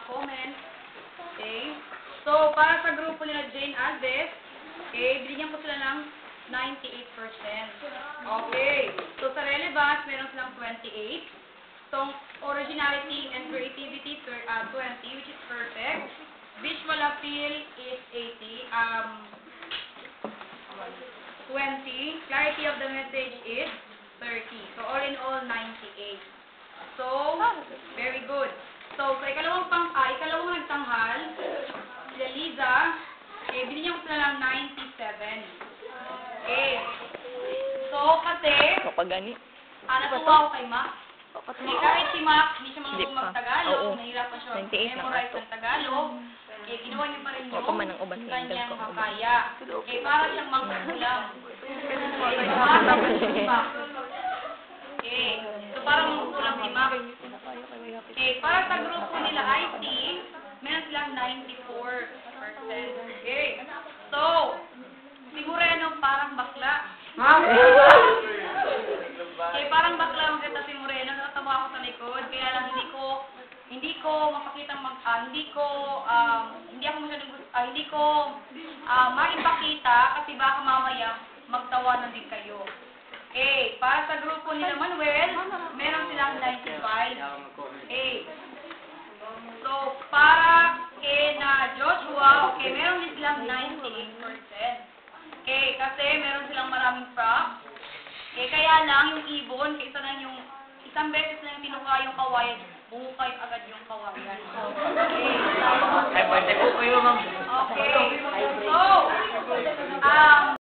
comment. Okay. So, para sa grupo nila Jane Alves, okay, binigyan ko sila ng 98%. Okay. So, sa relevance, meron silang 28. So, originality and creativity, 20, which is perfect. Visual appeal is 20. Clarity of the message is 30. So, all in all, 98. So, very good. So, sa ikalawang nagtanghal, sila Liza, binigyan ko sila ng 97. Okay. So, kasi, natuwa ako kay Mac. Kahit si Mac, hindi siya marunong mag-Tagalog, nahirapan siya memorize ng Tagalog, ginawa niya pa rin yung kanyang makaya. Para siyang mangkukulam. So, parang mangkukulam si Mac. Para sa grupo nila IT, meron silang 94%. Okay. So, sigurado parang bakla. Parang bakla ang kita si Moreno, natatawa ako sa likod, kaya lang hindi ko mapakitang hindi ko maipakita kasi baka mamaya magtawanan din kayo. Okay, para sa grupo nila Manuel, meron silang 95. Okay. So, para kay na Joshua, okay, meron din silang 98%. Okay, kasi meron silang maraming props. Kaya lang yung ibon, kaysa lang yung isang beses lang tinuka yung kawayan, bumukay agad yung kawayan. Okay. Ay, pwede po kayo, ma'am. Okay. So,